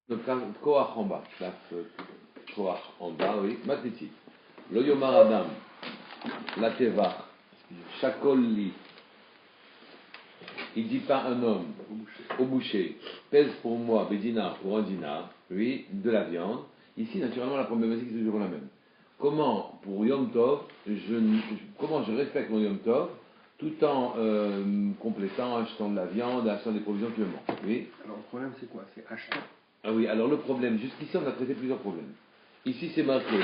Donc, Koach en bas, Koach en bas, oui, Matiti. Lo Yomar Adam, la Teva, Shakol il dit pas un homme au boucher, pèse pour moi, bédinar pour un dinar, oui, de la viande. Ici, naturellement, la problématique est toujours la même. Comment, pour Yom Tov, comment je respecte mon Yom Tov, tout en complétant, achetant de la viande, achetant des provisions qui me manquent, oui. Alors le problème c'est quoi? C'est acheter. Ah oui, alors le problème, jusqu'ici on a traité plusieurs problèmes. Ici c'est marqué,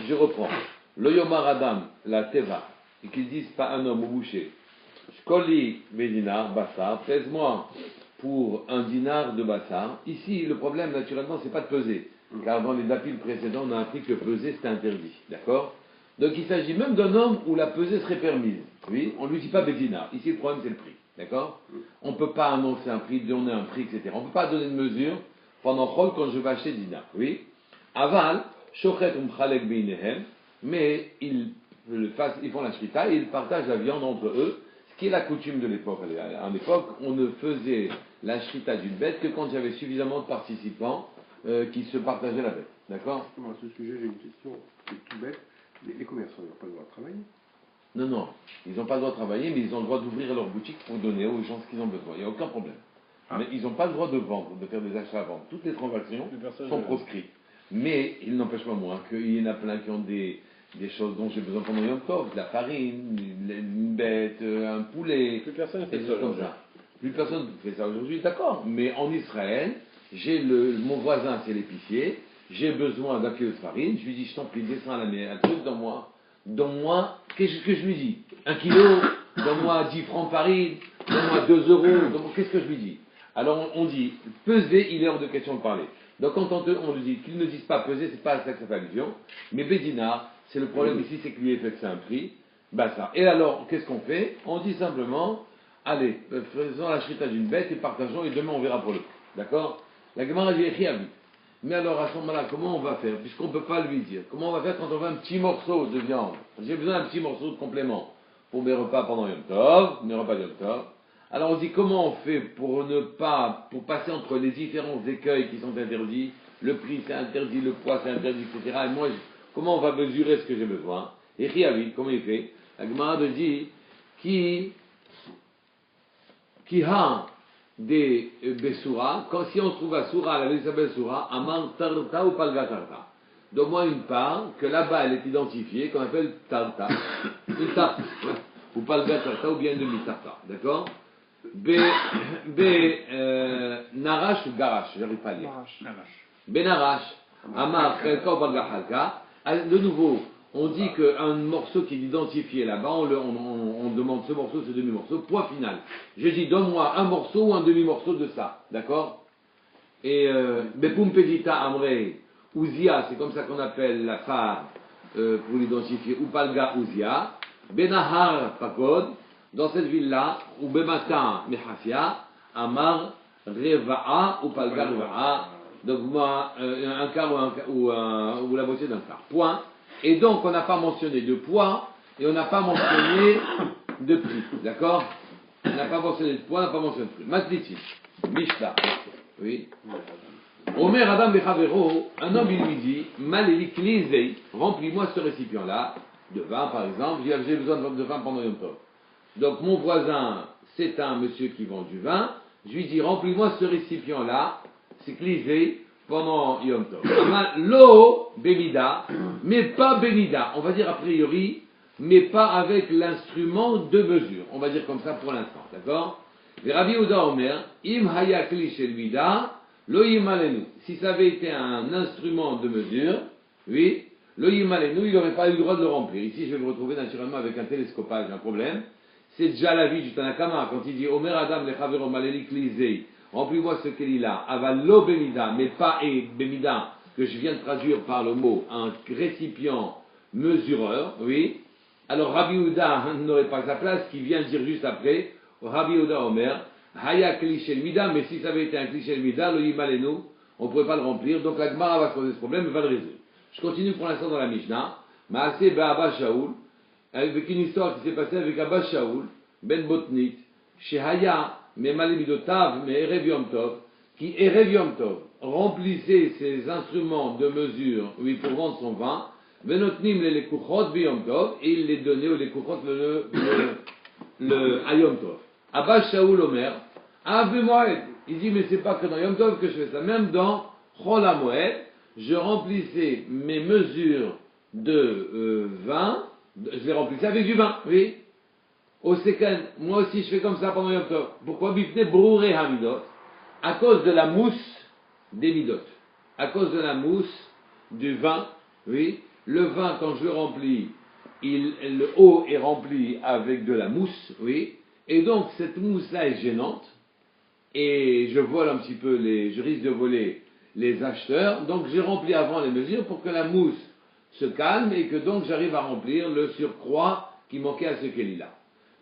je reprends, le Yomar Adam, la Teva, et qu'ils disent pas un homme au boucher, Shkoli Medinar, Bassar, pèse-moi pour un dinar de Bassar. Ici le problème naturellement c'est pas de peser, car dans les dapiles précédents on a appris que peser c'était interdit, d'accord? Donc il s'agit même d'un homme où la pesée serait permise, oui, on ne lui dit pas Bédinar, ici le problème c'est le prix, d'accord? On ne peut pas annoncer un prix, donner un prix, etc. On ne peut pas donner de mesure pendant Chol quand je vais acheter dinar, oui. Aval, Shochet Umchalek Beinehem, mais ils font la shrita et ils partagent la viande entre eux, ce qui est la coutume de l'époque. À l'époque, on ne faisait la shrita d'une bête que quand il y avait suffisamment de participants qui se partageaient la bête, d'accord? À ce sujet, j'ai une question, c'est tout bête. Les commerçants n'ont pas le droit de travailler. Non, non, ils n'ont pas le droit de travailler, mais ils ont le droit d'ouvrir leur boutique pour donner aux gens ce qu'ils ont besoin. Il n'y a aucun problème. Mais ils n'ont pas le droit de vendre, de faire des achats à vendre. Toutes les transactions sont proscrites. Mais il n'empêche pas moins qu'il y en a plein qui ont des choses dont j'ai besoin pendant Yom Tov, de la farine, une bête, un poulet, plus personne fait des ça choses comme ça. Plus personne fait ça aujourd'hui, d'accord. Mais en Israël, mon voisin c'est l'épicier, j'ai besoin d'un kilo de farine, je lui dis je t'en prie, descends à la maison, un truc dans moi, qu'est-ce que je lui dis? 1 kilo, donne-moi 10 francs de farine, donne-moi 2 euros, qu'est-ce que je lui dis? Alors on dit, peser, il est hors de question de parler. Donc quand on lui dit qu'ils ne disent pas peser, c'est pas à ça que ça fait allusion, mais Bédinar, c'est le problème ici, c'est que lui est un prix, bah ça. Et alors, qu'est-ce qu'on fait? On dit simplement, allez, faisons la shrita d'une bête et partageons, et demain on verra pour le prix. D'accord? La Gemara dit Echiavi. Mais alors à ce moment-là, comment on va faire? Puisqu'on ne peut pas lui dire. Comment on va faire quand on veut un petit morceau de viande? J'ai besoin d'un petit morceau de complément pour mes repas pendant Yom Tov, mes repas de Yom Tov. Alors on dit comment on fait pour passer entre les différents écueils qui sont interdits, le prix c'est interdit, le poids c'est interdit, etc. Et moi, comment on va mesurer ce que j'ai besoin? Et Riavi, comment il fait? La Gemara dit qui a des Besura, si on trouve à Soura, la liste s'appelle Soura, Amar Tarta ou Palga Tarta. Donne-moi une part que là-bas elle est identifiée, qu'on appelle Tarta, une tarte, ou Palga Tarta, ou bien une demi-tarta, d'accord? Narash ou Garash, j'arrive pas à lire. Narash, Amar Chelka ou Palga Chelka. De nouveau, on dit qu'un morceau qui est identifié là-bas, on demande ce morceau, ce demi-morceau, point final. Je dis, donne-moi un morceau ou un demi-morceau de ça, d'accord? Et Bepum Pedita Amre, Ouzia, c'est comme ça qu'on appelle la phare pour l'identifier, ou Palga Ouzia, Benahar Pakod, dans cette ville-là, ou Bemata Mechafia, Amar Reva'a ou Palga Reva'a, donc moi, un quart ou la moitié d'un quart. Point. Et donc, on n'a pas mentionné de poids et on n'a pas mentionné de prix. D'accord? On n'a pas mentionné de poids, on n'a pas mentionné de prix. Matliti, Mishta. Oui. Omer Adam Bechavero, un homme il lui dit, Malélik Lizei, remplis-moi ce récipient-là, de vin par exemple, j'ai besoin de vin pendant Yom Tov. Donc mon voisin, c'est un monsieur qui vend du vin, je lui dis, remplis-moi ce récipient-là, c'est Lizei, pendant Yom Tov. Lo Bémida, mais pas Bémida. On va dire a priori, mais pas avec l'instrument de mesure. On va dire comme ça pour l'instant, d'accord? Et Rabbi Yehuda Omer, Im haya kli shel mida, lo yimalenu. Si ça avait été un instrument de mesure, oui, lo yimalenu, il n'aurait pas eu le droit de le remplir. Ici, je vais me retrouver naturellement avec un télescopage, un problème. C'est déjà la vie du Tanakama, quand il dit Omer Adam lechavero malelik lizei, remplis-moi ce qu'il a, avalo bémida, mais pas et bémida, que je viens de traduire par le mot, un récipient mesureur, oui. Alors Rabbi Yehuda n'aurait pas sa place, qui vient dire juste après, Rabbi Yehuda Omer, haya cliché mida, mais si ça avait été un cliché mida, le yimalenu, on ne pourrait pas le remplir, donc la Gemara va se poser ce problème et va le résoudre. Je continue pour l'instant dans la Mishnah, Maaseh Be'Abba Shaoul, avec une histoire qui s'est passée avec Abba Shaoul, Ben Botnit, chez Haya, mais Malimidotav, mais Erev Yom Tov, qui Erev Yom Tov remplissait ses instruments de mesure, oui, pour vendre son vin, Venotnim les Lekuchot B'Yom Tov, et il les donnait aux Lekuchot le à Yom Tov. Abba Shaoul Omer, Ave Moed, il dit, mais c'est pas que dans Yom Tov que je fais ça, même dans Chol HaMoed, je remplissais mes mesures de vin, je les remplissais avec du vin, oui. Au Seken, moi aussi je fais comme ça pendant Yom Tov. Pourquoi Bifne Brouré Hamidot? À cause de la mousse des midot. À cause de la mousse du vin, oui. Le vin, quand je le remplis, le haut est rempli avec de la mousse, oui. Et donc cette mousse-là est gênante. Et je vole un petit peu je risque de voler les acheteurs. Donc j'ai rempli avant les mesures pour que la mousse se calme et que donc j'arrive à remplir le surcroît qui manquait à ce kéli-là.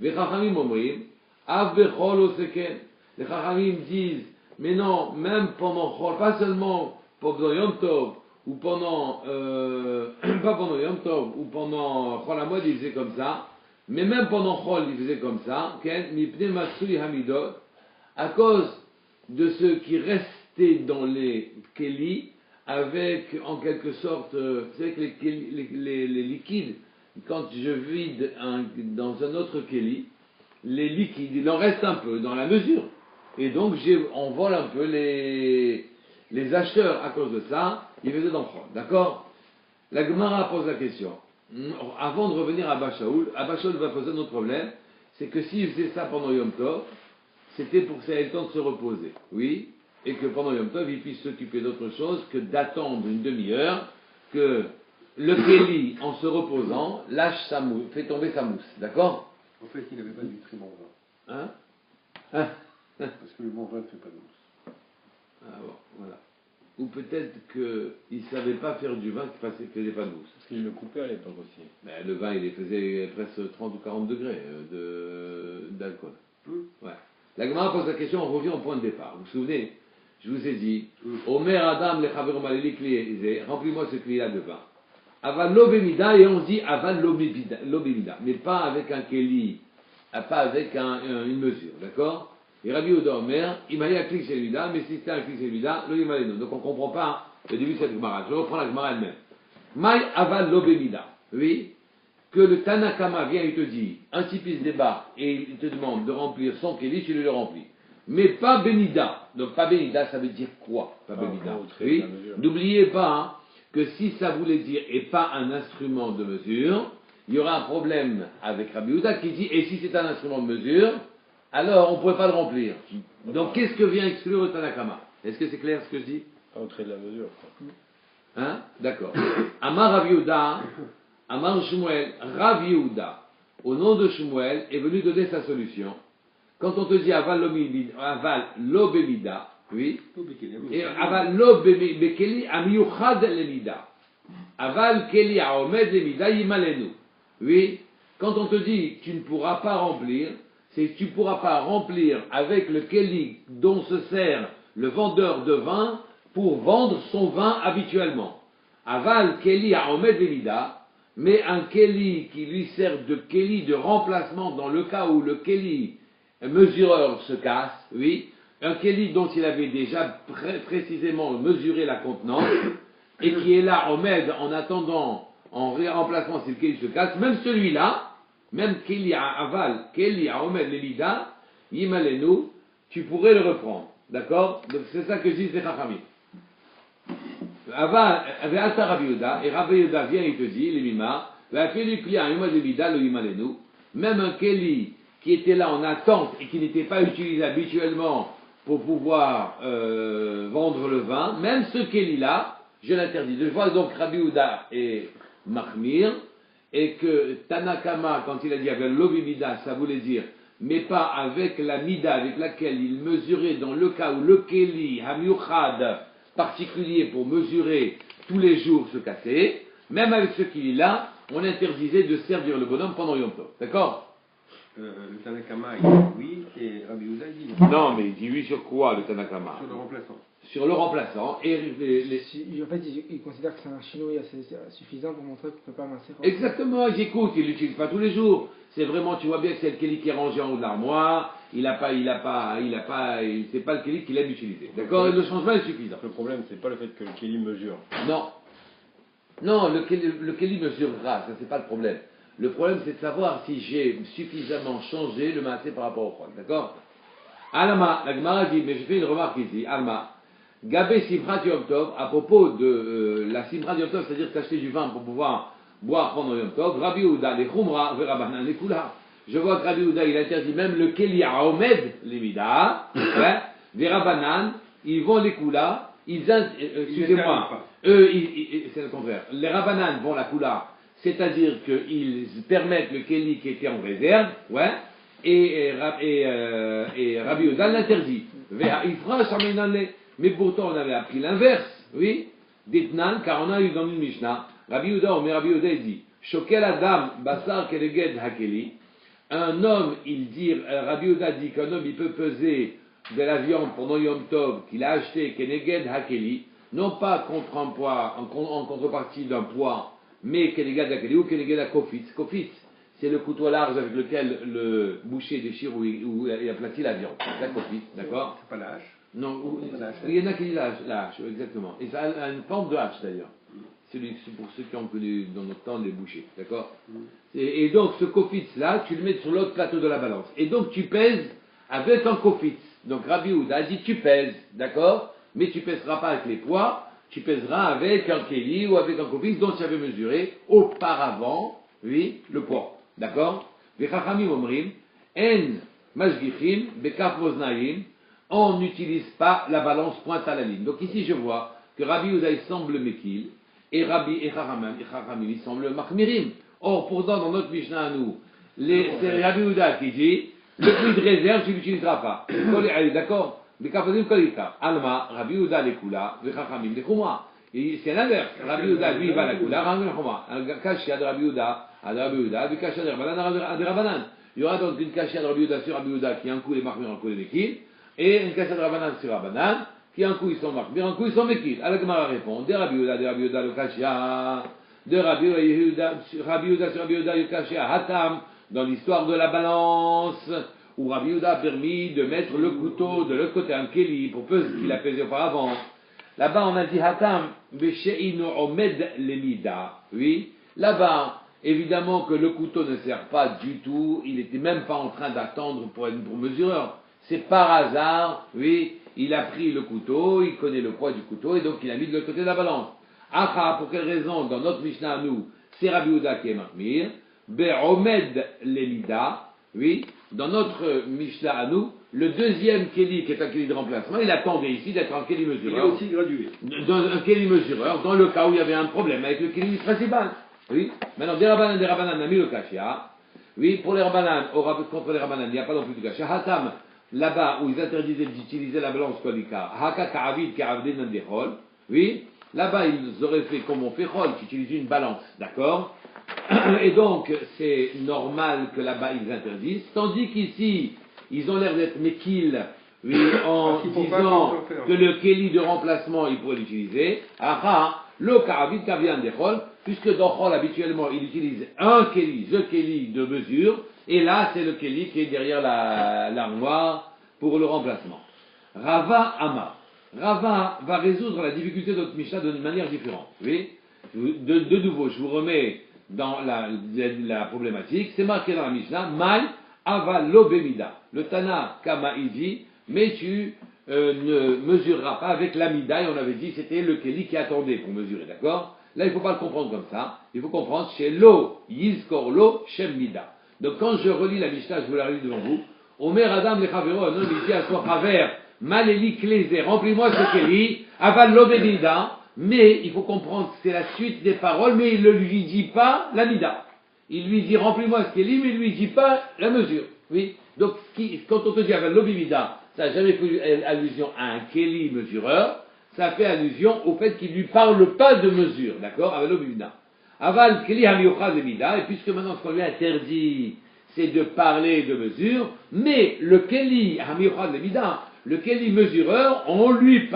Les Chachamim omrim, av bechol o seken. Les Chachamim disent, mais non, même pendant Chol, pas seulement pendant Yom Tov, ou pendant, pas pendant Yom Tov, ou pendant Chol HaMoed, ils faisaient comme ça, mais même pendant Chol, ils faisaient comme ça, mipne matsui hamidot, à cause de ce qui restait dans les kélis, avec, en quelque sorte, vous savez que les liquides, quand je vide dans un autre kéli, les liquides, il en reste un peu dans la mesure. Et donc, on vole un peu les acheteurs à cause de ça, ils faisaient dans Chol. D'accord? La Gemara pose la question. Avant de revenir à Abba Shaoul va poser un autre problème, c'est que s'il faisait ça pendant Yom Tov, c'était pour que ça ait le temps de se reposer. Oui? Et que pendant Yom Tov, il puisse s'occuper d'autre chose que d'attendre une demi-heure que le Kéli, en se reposant, lâche sa mousse, fait tomber sa mousse. D'accord? En fait, il n'avait pas du très bon vin. Hein? Parce que le bon vin ne fait pas de mousse. Ah bon, voilà. Ou peut-être qu'il ne savait pas faire du vin qui ne faisait pas de mousse. Parce qu'il le coupait à l'époque aussi. Mais le vin, il faisait presque 30 ou 40 degrés d'alcool. Ouais. La Gemara pose la question, on revient au point de départ. Vous vous souvenez? Je vous ai dit, Omer Adam le Chaverom Aleli Kli, remplis-moi ce cli-là de vin. Aval l'obémida, et on dit aval l'obémida, mais pas avec un keli, pas avec une mesure, d'accord? Et Rabbi Yehuda Omer, il m'a dit un kli celui-là, mais si c'était un kli celui-là, le yimaleno. Donc on ne comprend pas le début de cette Gemara. Je reprends la Gemara elle-même. Maï aval l'obémida, oui, que le Tanakama vient et te dit, un type il se débarque et il te demande de remplir son keli, tu le remplis. Mais pas Benida. Donc pas Benida, ça veut dire quoi? Pas Benida. Oui. N'oubliez pas hein, que si ça voulait dire et pas un instrument de mesure, il y aura un problème avec Rabbi Yehuda qui dit et si c'est un instrument de mesure, alors on ne pourrait pas le remplir. Donc qu'est-ce que vient exclure le Tanakama? Est-ce que c'est clair ce que je dis? Entrer de la mesure. Hein? D'accord. Amar Rabbi Yehuda, Amar Shmuel, Rabbi Yehuda, au nom de Shmuel, est venu donner sa solution. Quand on te dit aval l'obémida, oui, et aval l'obékeli amiyuchad lemida, aval keli aomed lemida yimalenu, oui, quand on te dit tu ne pourras pas remplir, c'est que tu ne pourras pas remplir avec le keli dont se sert le vendeur de vin pour vendre son vin habituellement. Aval keli aomed lemida, mais un keli qui lui sert de keli de remplacement dans le cas où le keli mesureur se casse, oui, un keli dont il avait déjà précisément mesuré la contenance, et qui est là, en attendant, en remplacement si le keli se casse, même celui-là, même keli à aval, keli à omed l'elida, yimalenu, tu pourrais le reprendre, d'accord? Donc c'est ça que disent les chachamim. Aval, avec Ata Rabbi Yehuda, et Rabbi Yehuda vient et te dit, les mima, la keli kli à omed l'elida, le yimalenu, même un keli qui était là en attente et qui n'était pas utilisé habituellement pour pouvoir vendre le vin, même ce keli-là, je l'interdis. Je vois donc Rabbi Yehuda et Mahmir, et que Tanakama, quand il a dit avec l'obimida, ça voulait dire, mais pas avec la mida avec laquelle il mesurait dans le cas où le keli, hamiuchad, particulier pour mesurer tous les jours se cassait, même avec ce keli-là, on interdisait de servir le bonhomme pendant Yom Tov. D'accord? Le Tanakama il dit oui et Rabbi Yehuda il dit non. Non, mais il dit oui sur quoi le Tanakama? Sur le remplaçant. sur le remplaçant. Et en fait, il considère que c'est un chinois assez suffisant pour montrer qu'on ne peut pas mincer. Exactement, il écoute, il ne l'utilise pas tous les jours. C'est vraiment, tu vois bien que c'est le kéli qui est rangé en haut de l'armoire, c'est pas le kéli qu'il aime utiliser. D'accord? Et le changement est suffisant. Le problème, c'est pas le fait que le kéli mesure. Non, le kéli mesurera, ça c'est pas le problème. Le problème c'est de savoir si j'ai suffisamment changé le massé par rapport au froid. D'accord? Alma, la Gemara dit, mais j'ai fait une remarque ici, Alma, Gabé Simchat Yom Tov, à propos de la Simchat Yom Tov, c'est-à-dire s'acheter du vin pour pouvoir boire pendant Yom Tov, Rabbi Ouda, les Khumra, Verabanan, les Kula. Je vois que Rabbi Ouda, il interdit même le Keli Aomed, les Mida, Verabanan, ils vont les Kula, excusez-moi, eux, c'est le contraire. Les Rabanan vont la Kula, c'est-à-dire qu'ils permettent le Keli qui était en réserve, et Rabbi Ouda l'interdit. Mais pourtant, on avait appris l'inverse, oui, d'Etnan, car on a eu dans une Mishnah, Rabbi Ouda dit, Shokel Adam, Basar Keleged Hakeli, un homme, Rabbi Ouda dit qu'un homme, il peut peser de la viande pendant Yom Tov qu'il a acheté Keneged Hakeli, non pas contre un poids, en contrepartie d'un poids, mais Keneged Hakeli ou Keneged Hakofitz. Kofitz, c'est le couteau large avec lequel le boucher déchire où il aplatit la viande. C'est la Kofitz, d'accord? C'est pas la hache. Non, il y en a qui disent la hache, exactement. Et ça a une forme de hache d'ailleurs. C'est pour ceux qui ont connu dans notre temps les bouchers, d'accord? Et donc ce kofitz là, tu le mets sur l'autre plateau de la balance. Et donc tu pèses avec un kofitz. Donc Rabbi Ouda dit tu pèses, d'accord? Mais tu pèseras pas avec les poids, tu pèseras avec un keli ou avec un kofitz dont tu avais mesuré auparavant, oui, le poids, d'accord? Vechachamim omrim, en mashgichim, bekaf oznaim, on n'utilise pas la balance pointe à la ligne. Donc ici je vois que Rabbi Ouda il semble mekil, et Chachamim il semble machmirim. Or pourtant dans notre Mishnah à nous, c'est Rabbi Ouda qui dit le prix de réserve tu ne l'utiliseras pas. D'accord? Alma, Rabbi Ouda les kula, Chachamim les chumra. C'est l'inverse. Rabbi Ouda lui va la kula, Chachamim les chumra. Un kashia de Rabbi Ouda, à Rabbi Ouda, du kashia de Rabbanan. Il y aura donc une kashia de Rabbi Ouda sur Rabbi Ouda qui un coup est machmir, un coup est mekil. Et une cassette de Rabbanan sur Rabbanan, qui un coup ils sont marqués, un coup ils sont méquilles. Alors Gemara répond, de Rabbi Ouda le Kashia, de Rabbi Ouda sur Rabbi Ouda le Kashia, Hatam, dans l'histoire de la balance, où Rabbi Ouda a permis de mettre le couteau de l'autre côté, un Keli, pour peser ce qu'il a pesé auparavant. Là-bas on a dit Hatam, Vesheinu Omed Lemida, oui, là-bas, évidemment que le couteau ne sert pas du tout, il n'était même pas en train d'attendre pour mesureur. C'est par hasard, oui, il a pris le couteau, il connaît le poids du couteau, et donc il a mis de l'autre côté de la balance. Acha, pour quelle raison, dans notre Mishnah à nous, c'est Rabbi Ouda qui est Mahmir, Be'omed Lemida, oui, dans notre Mishnah à nous, le deuxième Kéli, qui est un Kéli de remplacement, il attendait ici d'être un Kéli mesureur. Il est aussi gradué. Un Kéli mesureur, dans le cas où il y avait un problème avec le Kéli principal. Oui, maintenant, des Rabbanan, a mis le Kashia. Oui, pour les Rabbanan, contre les Rabbanan, il n'y a pas non plus de Kashia. Hatam, là-bas où ils interdisaient d'utiliser la balance kolika, haka ka'avid ka'avdin nandechol, oui, là-bas ils auraient fait comme on fait chol, qui utilise une balance, d'accord? Et donc c'est normal que là-bas ils interdisent, tandis qu'ici ils ont l'air d'être mekil, oui, en disant que le keli de remplacement il pourrait l'utiliser, le ka'avid ka'avdin nandechol, puisque dans chol habituellement il utilise un keli, the keli de mesure, et là, c'est le Kéli qui est derrière l'armoire pour le remplacement. Rava Ama. Rava va résoudre la difficulté de notre Mishnah d'une manière différente. Oui. De nouveau, je vous remets dans la problématique. C'est marqué dans la Mishnah, Mai Avalobemida. Le Tana Kama il dit, mais tu ne mesureras pas avec l'amida, et on avait dit c'était le Kéli qui attendait pour mesurer, d'accord? Là, il ne faut pas le comprendre comme ça. Il faut comprendre chez Lo Yizkor Lo Shem Mida. Donc quand je relis la Mishnah, je vous la relis devant vous. Omer Adam le Chavero, un homme il dit à son Chaver, Maléli Klézé, remplis-moi ce Kéli, Aval Lobedida. Mais il faut comprendre que c'est la suite des paroles, mais il ne lui dit pas la mida. Il lui dit remplis-moi ce Kéli, mais il ne lui dit pas la mesure. Oui. Donc quand on te dit Aval Lobedida, ça n'a jamais fait allusion à un Kéli mesureur, ça fait allusion au fait qu'il ne lui parle pas de mesure. D'accord? Aval Lobedida. Aval Keli Hamiochaz Emida, et puisque maintenant ce qu'on lui interdit, c'est de parler de mesure, mais le Keli Hamiochaz Emida, le Keli mesureur, on lui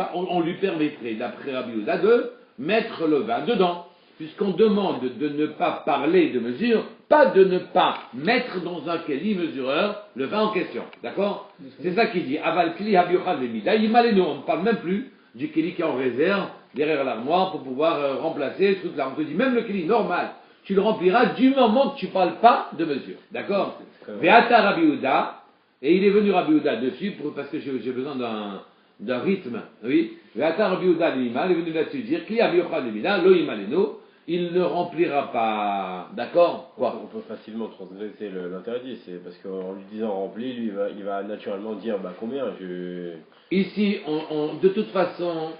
permettrait, d'après Rabbi Yehuda, de mettre le vin dedans. Puisqu'on demande de ne pas parler de mesure, pas de ne pas mettre dans un Keli mesureur le vin en question. D'accord? C'est ça qu'il dit. Aval Kli Habiochad Lemida, Yimaleno, on ne parle même plus du Keli qui est en réserve derrière l'armoire pour pouvoir remplacer ce truc-là. On te dit même le Keli normal, tu le rempliras du moment que tu ne parles pas de mesure. D'accord? Ve'ata Rabbi Yehuda, et il est venu Rabbi Yehuda dessus parce que j'ai besoin d'un rythme. Oui. Ve'ata Rabbi Yehuda Lima, il est venu là-dessus dire Kli Habiochad Lemida, Lo Yimaleno. Il ne remplira pas. D'accord? Quoi? On peut facilement transgresser l'interdit, c'est parce qu'en lui disant rempli, lui il va naturellement dire combien Ici, de toute façon,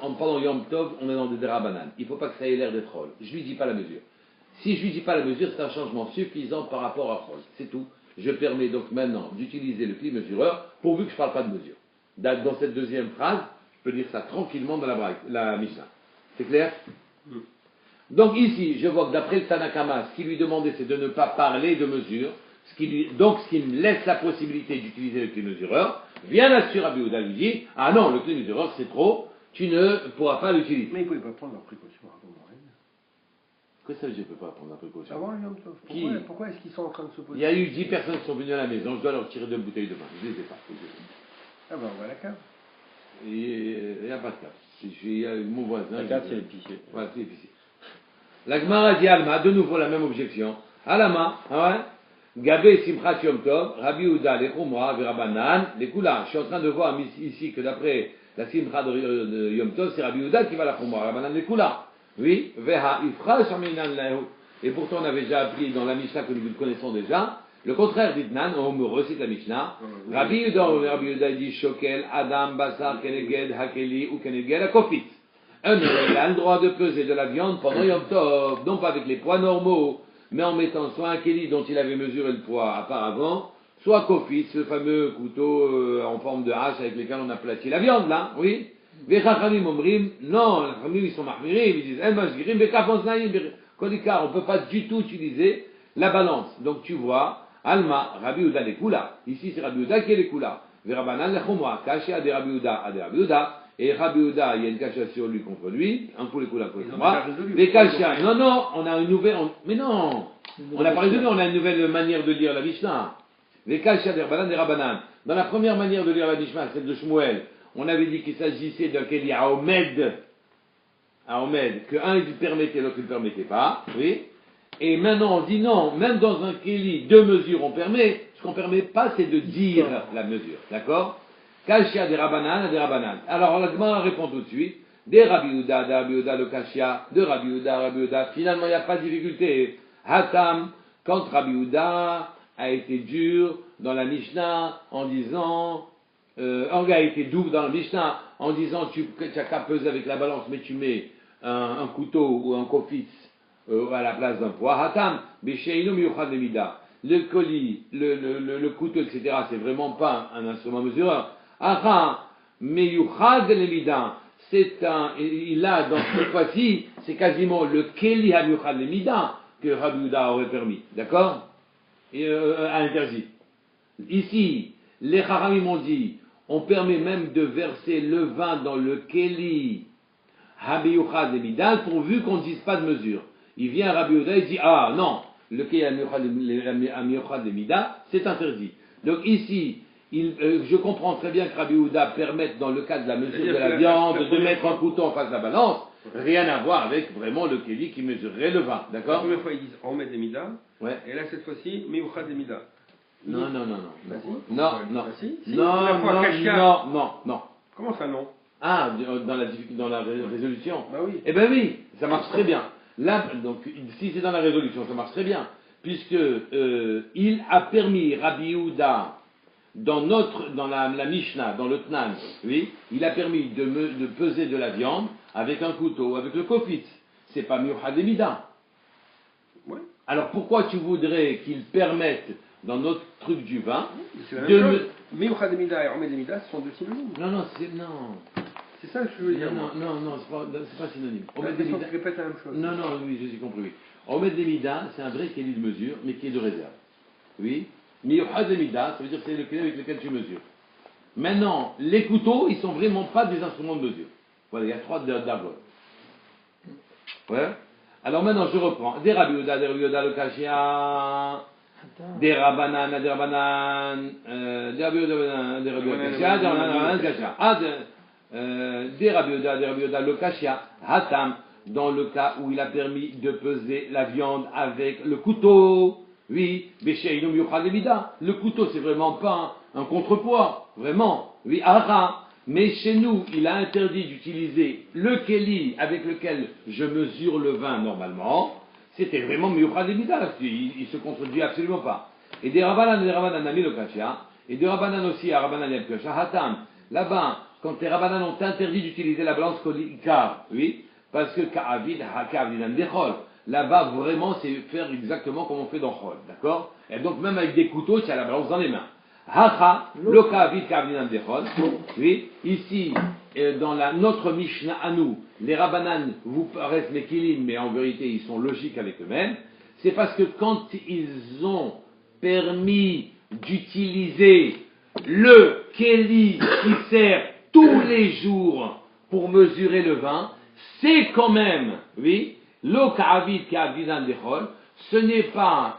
en parlant Yom Tov, on est dans des drabanan. Il ne faut pas que ça ait l'air d'être rôle. Je ne lui dis pas la mesure. Si je ne lui dis pas la mesure, c'est un changement suffisant par rapport à rôle. C'est tout. Je permets donc maintenant d'utiliser le cli mesureur pourvu que je ne parle pas de mesure. Dans cette deuxième phrase, je peux dire ça tranquillement dans la Mishnah. C'est clair? Donc ici, je vois que d'après le Tanakama, ce qui lui demandait, c'est de ne pas parler de mesure, ce qui me laisse la possibilité d'utiliser le clé mesureur. Vient là-dessus, Rabbi Yehuda lui dit, ah non, le clé mesureur c'est trop, tu ne pourras pas l'utiliser. Mais il ne pouvait pas prendre leur précaution avant Moed. Qu'est-ce que ça veut dire, je ne peux pas prendre la précaution? Avant le Yom Tov. Pourquoi est-ce qu'ils sont en train de se poser? Il y a eu 10 personnes qui sont venues à la maison, je dois leur tirer 2 bouteilles de vin, je ne les ai pas. Ah ben on va à la cave. Il n'y a pas de cave. Il y a mon voisin. La cave, c'est l'épicier. Voilà, c'est l'épicier. La Gemara dit Alma, de nouveau la même objection. Alama, Gabé Simchat Yom Tov, Rabbi Yehuda, les Khumra, Verabanan, les Kula. Je suis en train de voir ici que d'après la Simchat de Yom Tov, c'est Rabbi Yehuda qui va la Khumra, Rabanan, les Kula. Oui, Veha Ifra Shaminan Lahu. Et pourtant on avait déjà appris dans la Mishnah que nous connaissons déjà, le contraire d'Idnan, on me recite la Mishnah. Rabbi Yehuda dit Shokel, Adam, Basar, Keneged, Hakeli ou Keneged, Akofit. Un il a le droit de peser de la viande pendant Yom Tov, non pas avec les poids normaux, mais en mettant soit un keli dont il avait mesuré le poids auparavant, soit kofit, ce fameux couteau en forme de hache avec lequel on aplatit la viande, là, oui. Les chachamim omrim, non, les chachamim ils sont mahmirim, ils disent, el masgirim, bekafonsnaim, kodikar, on ne peut pas du tout utiliser la balance. Donc tu vois, Alma, Rabbi Yehuda les kula, ici c'est Rabbi Yehuda qui est les kula, verabanan le chumra, kashi ade Rabbi Yehuda, et Rabbi Yehuda, il y a une cacha sur lui contre lui, un coup les coups, un coup les bras. Les cachas, non, on a une nouvelle, mais non, on a pas résolu, on a une nouvelle manière de lire la Mishnah. Les cachas des Rabbanan, des Rabbanan. Dans la première manière de lire la Mishnah, celle de Shmuel, on avait dit qu'il s'agissait d'un Keli à Omed, que un il permettait, l'autre il ne permettait pas, oui. Et maintenant on dit non, même dans un Keli, 2 mesures on permet, ce qu'on ne permet pas c'est de dire la mesure, d'accord? Kashia des Rabbanan, des Rabbanan. Alors la Gemara répond tout de suite, des Rabbi Yehuda, le Kashia, de Rabbi Yehuda. Finalement, il n'y a pas de difficulté. Hatam, quand Rabbi Yehuda a été dur dans la Mishnah en disant, a été doux dans la Mishnah en disant, tu n'as qu'à peser avec la balance, mais tu mets un couteau ou un kofitz à la place d'un poids. Hatam, Besheinu Miyuchad Lemida. Le colis, le couteau, etc., c'est vraiment pas un instrument mesureur. Aha, Meyuchad Lemida, il a dans cette fois-ci, c'est quasiment le Keli Hamiyuchad Lemida que Rabbi Yehuda aurait permis, d'accord? A interdit. Ici, les Chachamim m'ont dit, on permet même de verser le vin dans le Keli Hamiyuchad Lemida pourvu qu'on ne dise pas de mesure. Il vient à Rabbi Yehuda et dit, ah non, le Keli Hamiyuchad Lemida, c'est interdit. Donc ici, je comprends très bien que Rabbi Yehuda permette, dans le cas de la mesure de la viande, de mettre un couteau en face de la balance, rien à voir avec vraiment le Keli qui mesurerait le vin, d'accord? La première fois ils disent Omed des Mida, ouais. Et là cette fois-ci, Meyuchad des Mida. Non. Non. Comment ça non? Ah, dans la résolution? Bah oui. Eh ben oui, ça marche très bien. Là, donc, si c'est dans la résolution, ça marche très bien, puisque il a permis Rabbi Yehuda dans la Mishnah, dans le Tnan, oui, il a permis de peser de la viande avec un couteau, avec le kofitz. C'est pas Miyuchad Lemida. Ouais. Alors pourquoi tu voudrais qu'il permette dans notre truc du vin c'est la même chose. Miyuchad Lemida et Omed Lemida sont 2 synonymes. Non. C'est ça que je veux dire. Non, c'est pas synonyme. Omed Lemida. Tu répètes la même chose. Non, oui, je suis compris. Oui. Omed Lemida, c'est un vrai Keli de mesure, mais qui est de réserve. Oui. Miyuchad Lemida, ça veut dire que c'est le Keli avec lequel tu mesures. Maintenant, les couteaux, ils sont vraiment pas des instruments de mesure. Voilà, il y a 3 d'argol. Ouais. Alors maintenant, je reprends. Des Rabbi Yehuda, le Kashia. Des Rabbanan, des Rabbanan. Des Rabbi Yehuda, des Rabbi Yehuda, Kashia. Des Rabbanan, Kashia. Des Rabbi Yehuda, le Kashia. Hatam, dans le cas où il a permis de peser la viande avec le couteau. Oui, Béchéinom Yochad Levida. Le couteau, c'est vraiment pas un contrepoids. Vraiment. Oui, Ara. Mais chez nous, il a interdit d'utiliser le kéli avec lequel je mesure le vin normalement. C'était vraiment Yochad Levida. Il se contredit absolument pas. Et des Rabbanan, Nami le Kashia. Et des Rabbanan aussi, à Rabbanan Yem Kashia. Hatam. Là-bas, quand les Rabbanan ont interdit d'utiliser la balance Kolikar. Oui. Parce que Ka'avid, Ha'ka'avidan Dechol. Là-bas, vraiment, c'est faire exactement comme on fait dans Chol, d'accord? Et donc, même avec des couteaux, tu as la balance dans les mains. Hacha, lo Ka'avid, Ka'avidan Dechol. Oui, ici, dans notre Mishnah à nous, les Rabbanan vous paraissent les Kilim, mais en vérité, ils sont logiques avec eux-mêmes. C'est parce que quand ils ont permis d'utiliser le Keli qui sert tous les jours pour mesurer le vin, c'est quand même, oui, l'eau ka'avid ka'avidan dechol, ce n'est pas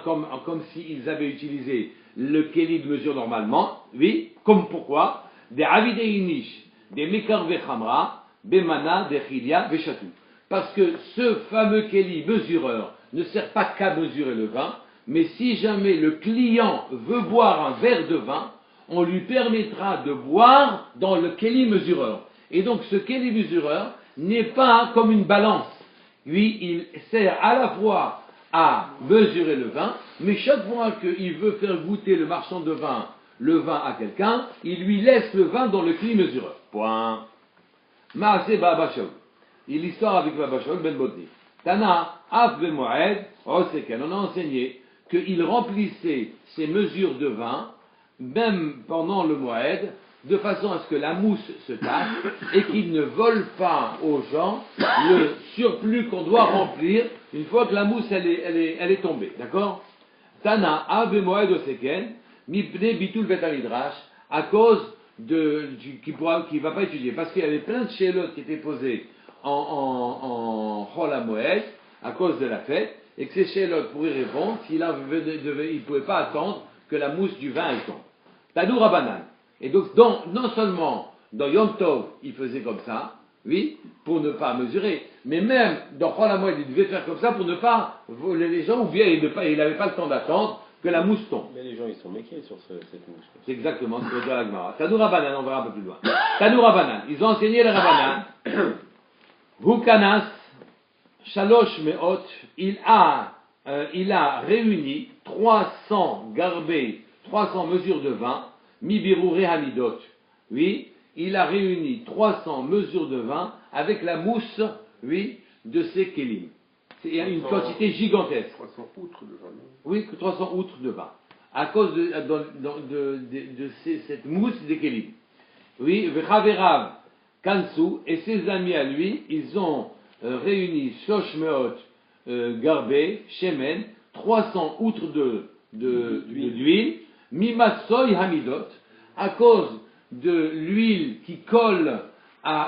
comme s'ils avaient utilisé le kéli de mesure normalement, oui, comme pourquoi, des avidei nish, des mekar vechamra, bemana, des chilia, vechatou. Parce que ce fameux kéli mesureur ne sert pas qu'à mesurer le vin, mais si jamais le client veut boire un verre de vin, on lui permettra de boire dans le kéli mesureur. Et donc ce kéli mesureur n'est pas comme une balance. Lui, il sert à la fois à mesurer le vin, mais chaque fois qu'il veut faire goûter le marchand de vin le vin à quelqu'un, il lui laisse le vin dans le kéli mesureur. Point. Maaseh Babashol. Il l'histoire avec Babashol ben Bodni. Tana, Af ben Moed, Oseken. On a enseigné qu'il remplissait ses mesures de vin, même pendant le Moed, de façon à ce que la mousse se tasse et qu'il ne vole pas aux gens le surplus qu'on doit remplir une fois que la mousse elle est tombée. D'accord? Tana, Ave Moed Oseken, Mipne Bitul Betamidrash, à cause qui ne va pas étudier, parce qu'il y avait plein de chélotes qui étaient posées en Chol HaMoed, à cause de la fête, et que ces chélotes, pour y répondre, il ne pouvait pas attendre que la mousse du vin elle tombe. Tadou Rabanan. Et donc, non seulement dans Yom Tov, il faisait comme ça, oui, pour ne pas mesurer, mais même dans Chol HaMoed, il devait faire comme ça pour ne pas voler les gens, ou bien il n'avait pas le temps d'attendre que la mousse tombe. Mais les gens, ils sont méqués sur cette mousse. C'est exactement ce que dit la Gemara. Tadou Rabanan, on verra un peu plus loin. Tadou Rabanan, ils ont enseigné les Rabanan. Hukanas, Shalosh Meot, il a réuni 300 garbés, 300 mesures de vin, Mibirure Hamidot. Oui, il a réuni 300 mesures de vin avec la mousse, oui, de ces kélim. C'est une quantité gigantesque. 300 outres de vin. Oui, 300 outres de vin. À cause de cette mousse des kélim. Oui, Vechaverav Kansu et ses amis à lui, ils ont réuni Shosh Meot Garbé, Shemen, 300 outres d'huile, Mimasoy Hamidot, à cause de l'huile qui colle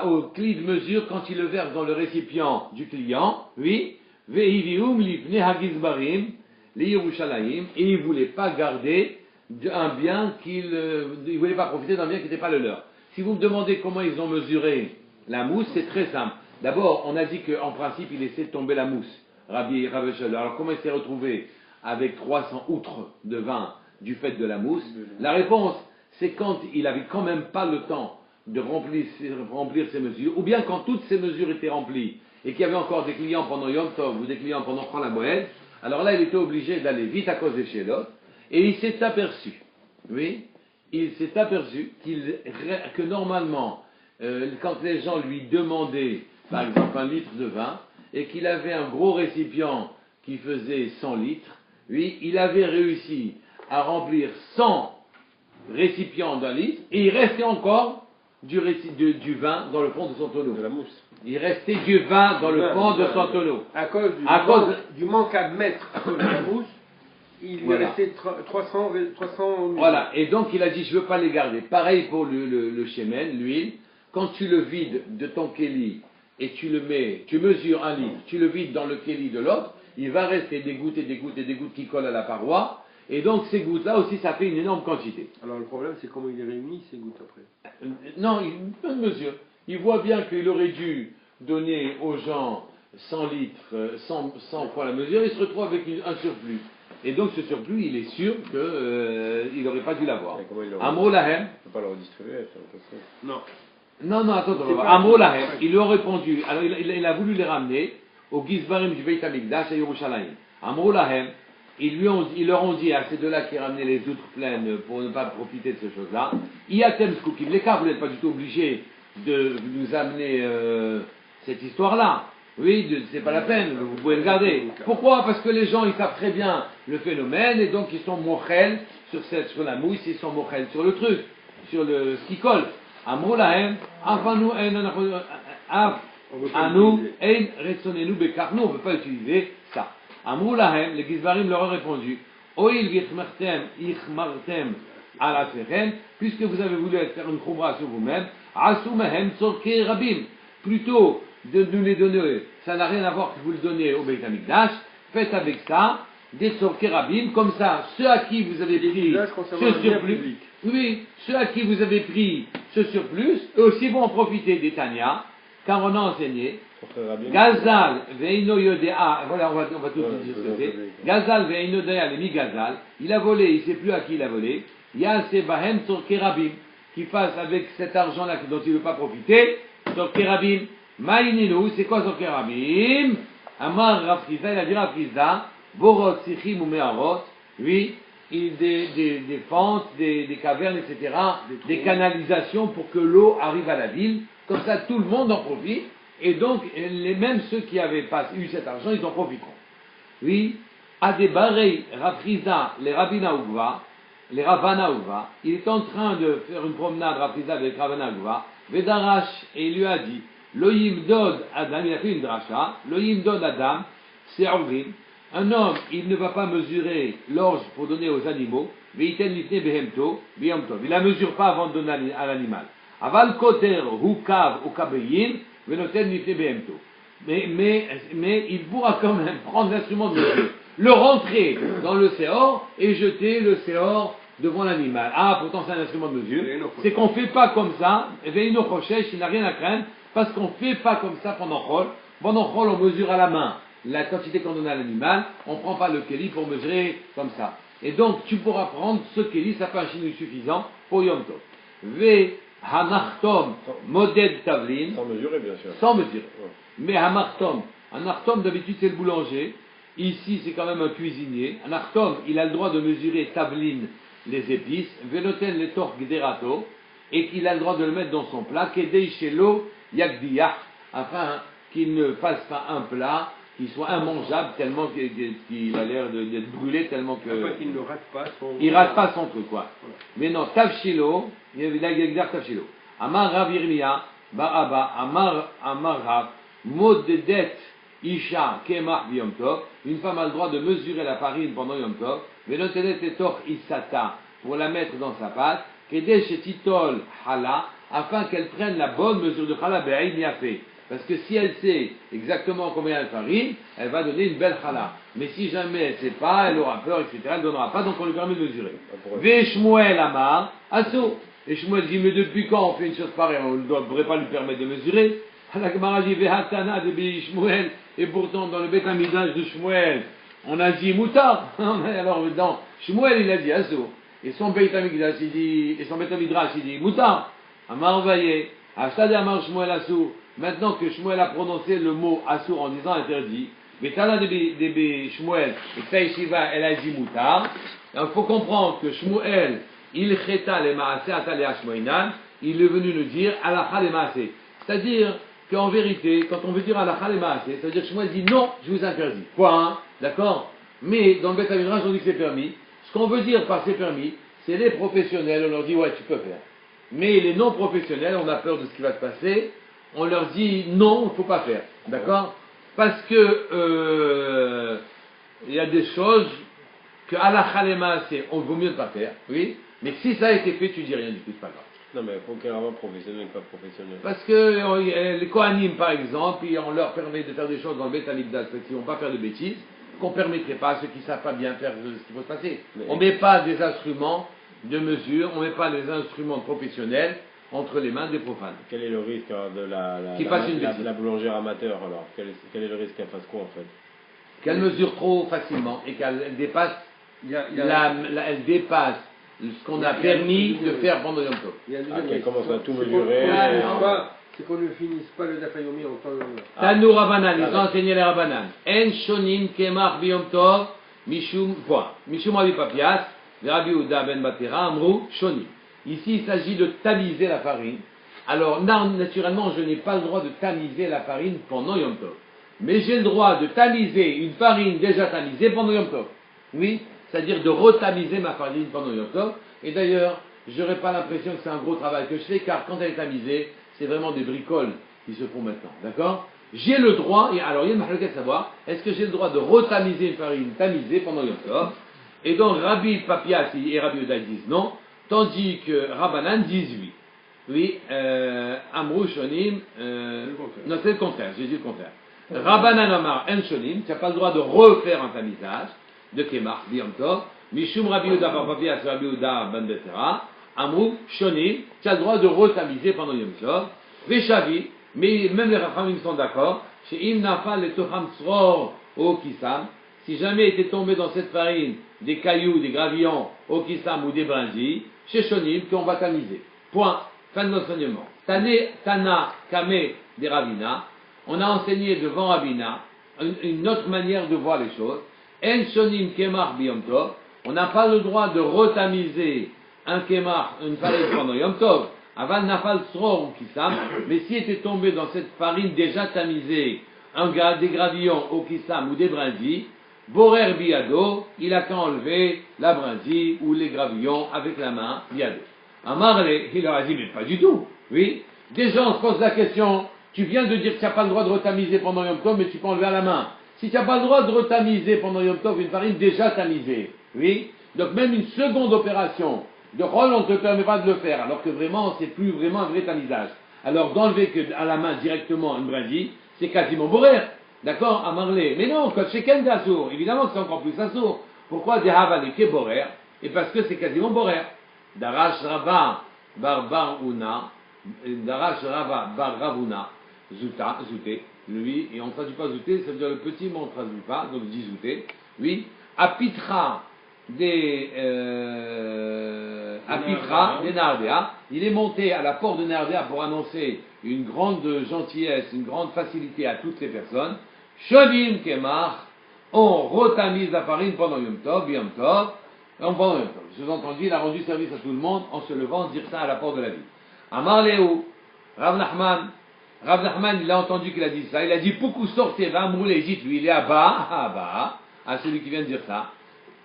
au cli de mesure quand il le verse dans le récipient du client, oui, Vehivium Livne Hagizbarim, les Yerushalayim, et il ne voulait pas garder un bien il ne voulait pas profiter d'un bien qui n'était pas le leur. Si vous me demandez comment ils ont mesuré la mousse, c'est très simple. D'abord, on a dit qu'en principe, il laissait tomber la mousse, Rabbi Ravechel. Alors, comment il s'est retrouvé avec 300 outres de vin du fait de la mousse? La réponse, c'est quand il n'avait quand même pas le temps de remplir ses mesures, ou bien quand toutes ces mesures étaient remplies, et qu'il y avait encore des clients pendant Yom Tov ou des clients pendant Chol HaMoed, alors là, il était obligé d'aller vite à cause des Shélot, et il s'est aperçu, oui, que normalement, quand les gens lui demandaient, par exemple, 1 litre de vin, et qu'il avait un gros récipient qui faisait 100 litres, oui, il avait réussi à remplir 100 récipients d'1 litre, et il restait encore du vin dans le fond de son tonneau. De la mousse. Il restait du vin dans le fond de son tonneau. À cause du manque à mettre à cause de la mousse, il Voilà. est resté 300. Voilà, et donc il a dit je ne veux pas les garder. Pareil pour le shemen, l'huile, quand tu le vides de ton kéli et tu le mets, tu mesures un litre, tu le vides dans le kéli de l'autre, il va rester des gouttes et des gouttes et des gouttes qui collent à la paroi, et donc ces gouttes-là aussi ça fait une énorme quantité. Alors le problème c'est comment il est réuni ces gouttes après. Non, il mesure. Il voit bien qu'il aurait dû donner aux gens 100 litres, 100 fois la mesure, il se retrouve avec un surplus. Et donc ce surplus, il est sûr qu'il n'aurait pas dû l'avoir. Et comment il Amro lahem. ne peut pas le redistribuer, c'est impossible. Non. Non, attends, C'est pas- Amro lahem. Il leur a répondu. Alors il a voulu les ramener au Gizbarim du Beit HaMikdash à Yerushalayim. Amro lahem. Ils leur ont dit à ces deux-là qui ramenaient les outres pleines pour ne pas profiter de ces choses-là, Iatem Skoukim, les cas, vous n'êtes pas du tout obligés de nous amener cette histoire-là. Oui, c'est pas la peine, vous pouvez le garder. Pourquoi? Parce que les gens, ils savent très bien le phénomène, et donc ils sont mochel sur la mousse, ils sont mochel sur le truc, sur ce qui colle. Amrou lahem, avanu anu ein retsonenu bekar. Nous, on ne peut pas utiliser ça. Amrou lahem, les Gizbarim leur ont répondu, oil ichmartem ala fechen, puisque vous avez voulu faire une khumra sur vous-même, asu mehem tzorke rabim, plutôt de nous les donner, ça n'a rien à voir que vous le donnez au Beit HaMikdash, faites avec ça des tzorke rabim, comme ça, ceux à qui vous avez pris ce surplus, oui, ceux à qui vous avez pris ce surplus, eux aussi vont en profiter des Tanya, car on a enseigné, Gazal veino yodea, voilà, on va tout dire ce que c'est. Gazal veino yodea, l'emi Gazal, il a volé, il ne sait plus à qui il a volé. Yase bahem tzorke rabim, qui fasse avec cet argent-là dont il ne veut pas profiter, tzorke rabim. Maïninou, c'est quoi tzorke rabim? Amar Rafriza, il a dit Rafriza, borot sichim ou meharot, oui, des fentes, des cavernes, etc., des canalisations pour que l'eau arrive à la ville, comme ça tout le monde en profite. Et donc, même ceux qui n'avaient pas eu cet argent, ils en profiteront. Oui, à des barreilles, Rafriza, les Rabina Ougva, les Ravana Ougva, il est en train de faire une promenade Rafriza avec Ravana Ougva, Vedarash, et il lui a dit, Loïm Dod Adam, il a fait une dracha, Loïm Dod Adam, c'est Orvim, un homme, il ne va pas mesurer l'orge pour donner aux animaux, Veiten Lifne Behemto, Beyamtov, il ne la mesure pas avant de donner à l'animal. Aval Koter, Hukav, Ukabeyin, mais il pourra quand même prendre l'instrument de mesure, le rentrer dans le séor et jeter le séor devant l'animal. Ah, pourtant c'est un instrument de mesure. C'est qu'on ne fait pas comme ça, il n'a rien à craindre, parce qu'on ne fait pas comme ça pendant Chol. Pendant Chol, on mesure à la main la quantité qu'on donne à l'animal, on ne prend pas le kéli pour mesurer comme ça. Et donc, tu pourras prendre ce kéli, ça fait un chinois suffisant pour Yom Tov. Hanachtom, modèle tavlin. Sans mesurer, bien sûr. Sans mesurer. Ouais. Mais Hanachtom, d'habitude c'est le boulanger. Ici c'est quand même un cuisinier. Hanachtom, il a le droit de mesurer tavlin, les épices. Veloten les torques gderato. Et qu'il a le droit de le mettre dans son plat. Kedei shelo yagdiyah. Afin qu'il ne fasse pas un plat qui soit immangeable tellement qu'il a l'air d'être brûlé tellement que. En fait, il ne rate pas son. Il rate pas son truc, quoi. Voilà. Mais non, Tavshilo, il y a l'exerce Tavshilo. Amar Rav Yirmiya, Baraba, Amar Rav, Modedet Isha Kemach Yom Tov. Une femme a le droit de mesurer la farine pendant Yom Tov. Venotenet etor Isata, pour la mettre dans sa pâte. Kedesh Titol Hala, afin qu'elle prenne la bonne mesure de Hala Be'aïn Yafé. Parce que si elle sait exactement combien elle farine, elle va donner une belle chala. Mais si jamais elle ne sait pas, elle aura peur, etc., elle ne donnera pas, donc on lui permet de mesurer. Ve Shmuel Amar, Asso. Et Shmuel dit, mais depuis quand on fait une chose pareille, on ne devrait pas lui permettre de mesurer. La Gemara dit, Vehatana de Shmuel. Et pourtant, dans le Beit HaMikdash de Shmuel, on a dit Moutar. Alors, dans Shmuel, il a dit Asso. Et son Beit HaMikdash, il dit, et son Beit HaMidrash, il dit Moutar. Amar Vaye. Ashtad Amar Shmuel Asso. Maintenant que Shmuel a prononcé le mot Assour en disant interdit, Betana de Shmuel et Taïshiva, elle a dit Moutar. Il faut comprendre que Shmuel, il cheta les maasé atale Ashmoinan, il est venu nous dire Alacha les maasé. C'est-à-dire qu'en vérité, quand on veut dire Alacha les maasé, c'est-à-dire que Shmuel dit non, je vous interdis. Quoi, hein? D'accord? Mais dans le Beit HaMidrash, on dit que c'est permis. Ce qu'on veut dire par c'est permis, c'est les professionnels, on leur dit ouais, tu peux faire. Mais les non-professionnels, on a peur de ce qui va se passer. On leur dit non, il ne faut pas faire. D'accord? Parce que il y a des choses que à la khalema, on vaut mieux ne pas faire, oui, mais si ça a été fait, tu dis rien du tout, c'est pas grave. Non, mais il faut qu'il y ait un rabbin professionnel, pas professionnel. Parce que les Kohanim, par exemple, on leur permet de faire des choses dans le Beth Amikdash, parce qu'ils ne vont pas faire de bêtises, qu'on ne permettrait pas à ceux qui ne savent pas bien faire ce qu'il faut se passer. On ne met pas des instruments de mesure, on ne met pas des instruments professionnels entre les mains des profanes. Quel est le risque de la boulangère amateur alors quel est le risque qu'elle fasse quoi en fait? Qu'elle mesure trop facilement et qu'elle dépasse, elle dépasse ce qu'on a permis de faire pendant Yom Tov. Elle commence à tout mesurer. C'est qu'on ne finisse pas le Dafayomi en temps normal. Tanou Rabanan, ils ont enseigné les Rabanan. En shonim kemach biyom tov, mishum Abi Papias, Rabbi Uda ben Batera, Amrou, shonim. Ici, il s'agit de tamiser la farine. Alors, naturellement, je n'ai pas le droit de tamiser la farine pendant Yom Tov. Mais j'ai le droit de tamiser une farine déjà tamisée pendant Yom Tov. Oui, c'est-à-dire de retamiser ma farine pendant Yom Tov. Et d'ailleurs, je n'aurais pas l'impression que c'est un gros travail que je fais, car quand elle est tamisée, c'est vraiment des bricoles qui se font maintenant. D'accord? J'ai le droit, et alors il y a une mahloukette à savoir, est-ce que j'ai le droit de retamiser une farine tamisée pendant Yom Tov? Et donc Rabbi Papias et Rabbi Uda disent non, tandis que Rabbanan disent oui. Oui, Amrou Shonim, non c'est le contraire, j'ai dit le contraire. Rabbanan Amar En Shonim, tu n'as pas le droit de refaire un tamisage de Kemach, Yom Tov, Mishum Rabbi Uda par Papias, Rabbi Uda Ben Betera, Amrou Shonim, tu as le droit de retamiser pendant Yom Tov, Veshavi, mais même les Rachamim sont d'accord, chez Im Nafal et Toham Sror au Kisam, si jamais était tombé dans cette farine des cailloux, des gravillons, au Kisam ou des brindilles, chez Shonim, qu'on va tamiser. Point. Fin de l'enseignement. Tana Kame des Ravina, on a enseigné devant Ravina une autre manière de voir les choses. En Shonim Kemach Biyom Tov, on n'a pas le droit de retamiser un Kemach, une farine pendant Yom Tov, Aval Nafal Sror ou Kisam, mais s'il était tombé dans cette farine déjà tamisée, des gravillons au Kisam ou des brindilles, Borer Biado, il a qu'à enlever la brindille ou les gravillons avec la main, Biado. Amarle, il leur a dit, mais pas du tout. Oui. Déjà, on se pose la question, tu viens de dire que tu n'as pas le droit de retamiser pendant Yom Tov, mais tu peux enlever à la main. Si tu n'as pas le droit de retamiser pendant Yom Tov une farine déjà tamisée, oui. Donc même une seconde opération de rôle, on ne te permet pas de le faire, alors que vraiment, c'est plus vraiment un vrai tamisage. Alors d'enlever à la main directement une brindille, c'est quasiment borer. D'accord, à Marley. Mais non, quand chez Ken d'Assour, évidemment que c'est encore plus Assour. Pourquoi des Havaleke borer? Et parce que c'est quasiment borer. Darash Rava bar Una, Darash Rava bar Ravuna, Zouté, lui, et on ne traduit pas Zouté, ça veut dire le petit, mais on ne traduit pas, donc dit Zouté, oui, Apitra des Nardéa, il est monté à la porte de Nardéa pour annoncer une grande gentillesse, une grande facilité à toutes les personnes. Shonim Kemach, on retamise la farine pendant Yom Tov, pendant Yom Tov. Je vous ai entendu, il a rendu service à tout le monde en se levant, dire ça à la porte de la ville. Amar Léou, Rav Nachman, il a entendu qu'il a dit ça, il a dit, Poukou sortez, va mouler, dites lui, il est à bas, à celui qui vient de dire ça.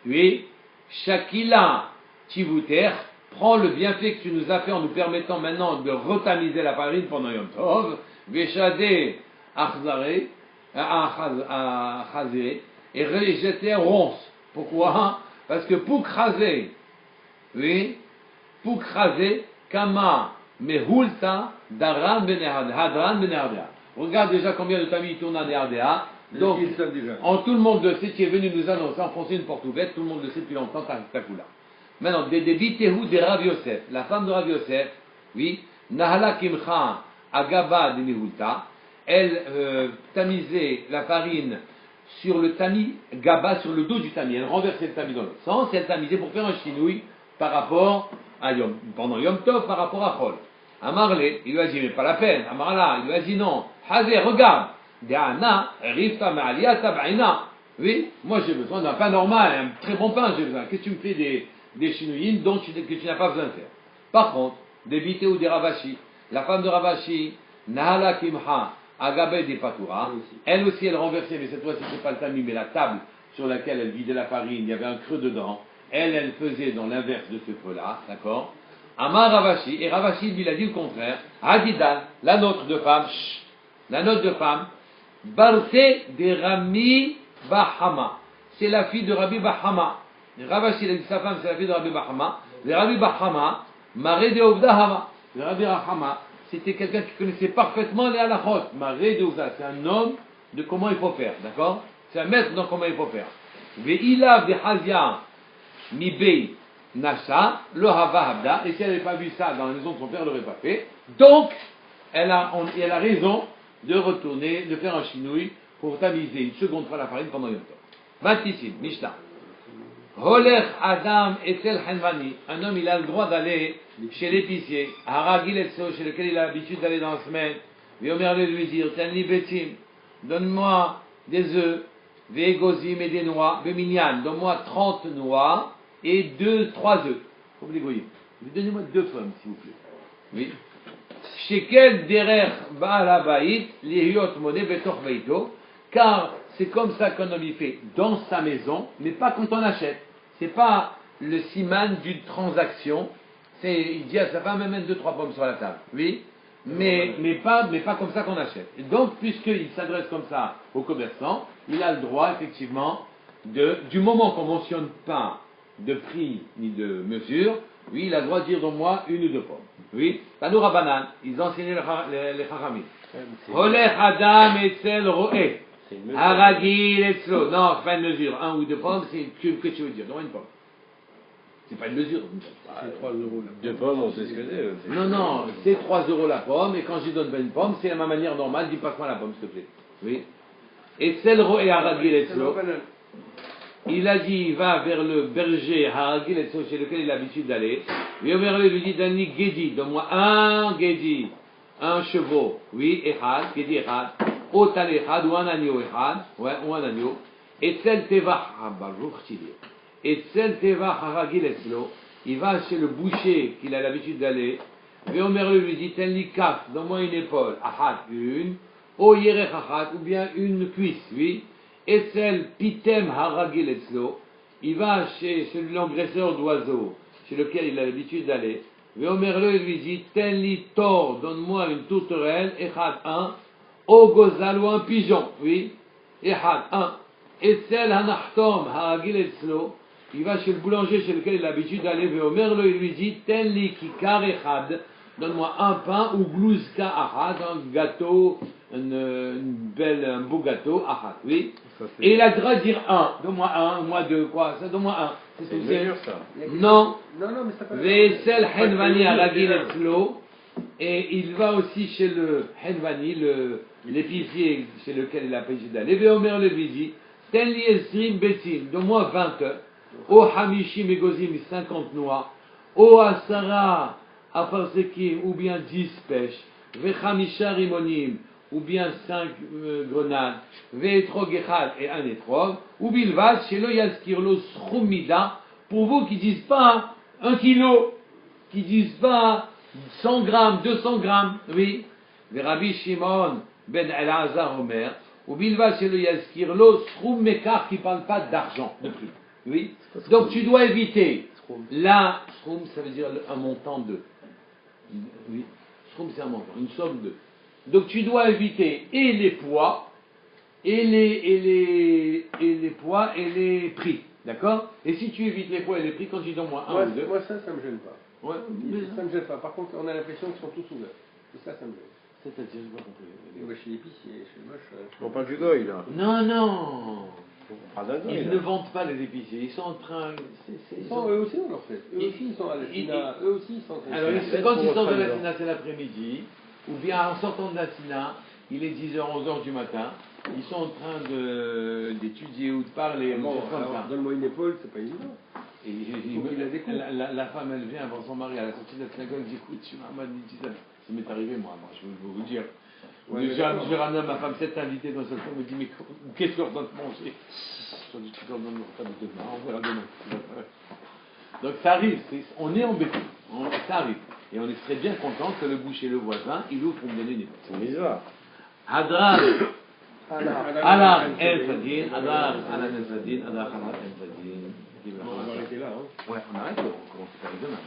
Oui, Shakila Tivuter, prends le bienfait que tu nous as fait en nous permettant maintenant de retamiser la farine pendant Yom Tov, Veshade Achzare, et rejeter ronce. Pourquoi? Parce que Poukrasé, oui, Poukrasé, Kama, Mehulta, Daran Benehardea. Regarde déjà combien de tamis il tourne à Nehardea. Donc, tout le monde le sait, qui est venu nous annoncer, enfoncer une porte ouverte, tout le monde le sait depuis longtemps, Takula. Maintenant, des Bitehu de Rav Yosef, la femme de Rav Yosef, oui, Nahala Kimcha, Agaba de Mehulta, elle tamisait la farine sur le tamis, Gaba sur le dos du tamis, elle renversait le tamis dans l'autre sens, et elle tamisait pour faire un chinouille par rapport à pendant Yom Tov, par rapport à Chol. Amarle, il lui a dit, mais pas la peine. Amarla, il lui a dit non. Hazé, regarde. De'ana, rifta ma'aliyah tab'ina. Oui, moi j'ai besoin d'un pain normal, un très bon pain j'ai besoin. Qu'est-ce que tu me fais des chinouilles que tu n'as pas besoin de faire? Par contre, des bités ou des ravashi, la femme de Ravashi, Nahala Kimha, Agabé des Patoura, elle aussi elle renversait, mais cette fois-ci c'est pas le tamis, mais la table sur laquelle elle vidait la farine, il y avait un creux dedans. Elle faisait dans l'inverse de ce creux-là, d'accord? Amar Ravashi, et Ravashi lui a dit le contraire. Hadidan, la note de femme, Barte de Rami Bahama, c'est la fille de Rabbi Bahama. Ravashi, il a dit sa femme, c'est la fille de Rabbi Bahama. Le Rabbi Bahama, Maré de Ovda Hama. Le Rabbi Bahama, c'était quelqu'un qui connaissait parfaitement les halachot. Maré de Ovda, c'est un homme de comment il faut faire, d'accord? C'est un maître dans comment il faut faire. Ve'ilav de Hazia, Mibei, Nasha, le Hava Habda. Et si elle n'avait pas vu ça dans la maison de son père, elle ne l'aurait pas fait. Donc, elle a raison de retourner, de faire un chinouille pour tamiser une seconde fois la farine pendant Yom Tov. 26, Mishnah. Holech Adam Etel Hanvani. Un homme, il a le droit d'aller chez l'épicier, Haragil Etso, chez lequel il a l'habitude d'aller dans la semaine. Viomer de lui dire, Tenli Betim, donne-moi des œufs, Vegozim et des noix, Beminyan, donne-moi 30 noix et 3 œufs. Faut vous dégoyer. Donnez-moi 2 pommes, s'il vous plaît. Oui. Shekel derer Baal Habayit, Lihiot Moné Betor Beito, car c'est comme ça qu'un homme il fait dans sa maison, mais pas quand on achète. C'est pas le siman d'une transaction. Il dit à sa femme, mettre 2-3 pommes sur la table. Oui, mais pas comme ça qu'on achète. Et donc, puisqu'il s'adresse comme ça aux commerçants, il a le droit, effectivement, du moment qu'on ne mentionne pas de prix ni de mesure, oui, il a le droit de dire, donne-moi 1 ou 2 pommes. Oui, Tanoura Banan, ils enseignaient les Chachamim. Holech Adam Etzel Roé. Haragil Etzlo. Non, c'est pas une mesure. 1 ou 2 pommes, c'est que tu veux dire. Donne-moi une pomme. C'est pas une mesure. C'est 3 euros. 2 pommes, on sait ce que c'est. Non, c'est 3 euros la pomme, et quand je lui donne une pomme, c'est à ma manière normale, dis passe-moi la pomme, s'il te plaît. Oui. Etzel Roé Haragil Etzlo. Il a dit, il va vers le berger Haragil Etzlo, chez lequel il a l'habitude d'aller. Il lui dit, Dani Gedi, donne-moi un Gedi, un chevaux. Oui, Echad, Gedi Echad. Otan Echad, ou un agneau Echad, ouais, ou un agneau. Etzel Tevach, Etzel Tevach Haragil Etzlo. Il va chez le boucher qu'il a l'habitude d'aller. Véomer lui dit, Tenli Kaf, donne-moi une épaule. Ahad, une. O Yerech Ahad, ou bien une cuisse, oui. Etzel Pitem Haragil Etzlo. Il va chez l'engraisseur d'oiseaux, chez lequel il a l'habitude d'aller. Véomer lui dit, Tenli Tor, donne-moi une tourterelle. Echad, un. O Gozal, ou un pigeon, oui. Echad, un. Etzel Hanachtom Haragil Etzlo. Il va chez le boulanger chez lequel il a l'habitude d'aller, il lui dit, Tenli Kikar Echad, donne-moi un pain, ou Gluzka Ahad, un gâteau, un beau gâteau, Ahad, oui. Et il a le droit de dire un, donne-moi un, moi 2, quoi, ça, donne-moi un. C'est une mesure, ça. Non. Non, mais ça peut Vesel Henvani Haragil Etzlo, et il va aussi chez le Henvani, l'épicier chez lequel il a l'habitude d'aller, lui dit, Tenli Esrim Betim, donne-moi 20 œufs. O Hamishim Egozim, 50 noix. O Asara Afarsekim, ou bien 10 pêches. Vechamisha Rimonim, ou bien 5 grenades. Ve'etrog Echad, et un étrog. Ou Bilvad, Shelo Yazkirlo Srumida, pour vous qui disent pas 1 kilo, qui disent pas 100 grammes, 200 grammes, oui. Rabbi Shimon ben Elazar Omer, ou Bilvad, Shelo Yazkirlo Srum Mekar, qui ne parle pas d'argent, de plus. Oui. Donc tu dois éviter. Là, Shroum, ça veut dire un montant de. Oui. Shroum, c'est un montant, une somme de. Donc tu dois éviter et les poids, et les poids et les prix. D'accord? Et si tu évites les poids et les prix, quand tu donnes moins 1 ou 2. Moi, ça me gêne pas. Ouais, ça me gêne pas. Par contre, on a l'impression qu'ils sont tous ouverts. Et ça me gêne. C'est-à-dire, je vois compris. Chez l'épicier, chez le moche. On parle du goy, là. Non. Ils ne Ils vendent pas les épiciers, ils sont en train. Eux aussi, on leur fait. Eux aussi, ils sont à la Sina. Eux aussi, ils sont en train de. Alors, quand ils sortent de la Sina, c'est l'après-midi, ou bien en sortant de la Sina, il est 10h, 11h du matin, ils sont en train d'étudier ou de parler. Bon, donne-moi une épaule, c'est pas évident. Et la femme, elle vient avant son mari à la sortie de la synagogue, elle dit écoute, tu m'as dit ça. Ça m'est arrivé, moi, je veux vous dire. J'ai ramené ma femme 7 invités dans ce temps, elle me dit mais qu'est-ce qu'on leur donne de manger? Je dis tu leur donnes pas de demain, on verra demain. Donc ça arrive, on est embêté, ça arrive. Et on est très bien content que le boucher, le voisin, il ouvre pour me donner une épaule. C'est bizarre. Hadrar, Hadrar, El Fadin, Hadrar, Hadrar, El Fadin, Hadrar, Hadrar, El Fadin. On va arrêter là, hein. Ouais, on arrête, on commence à faire demain.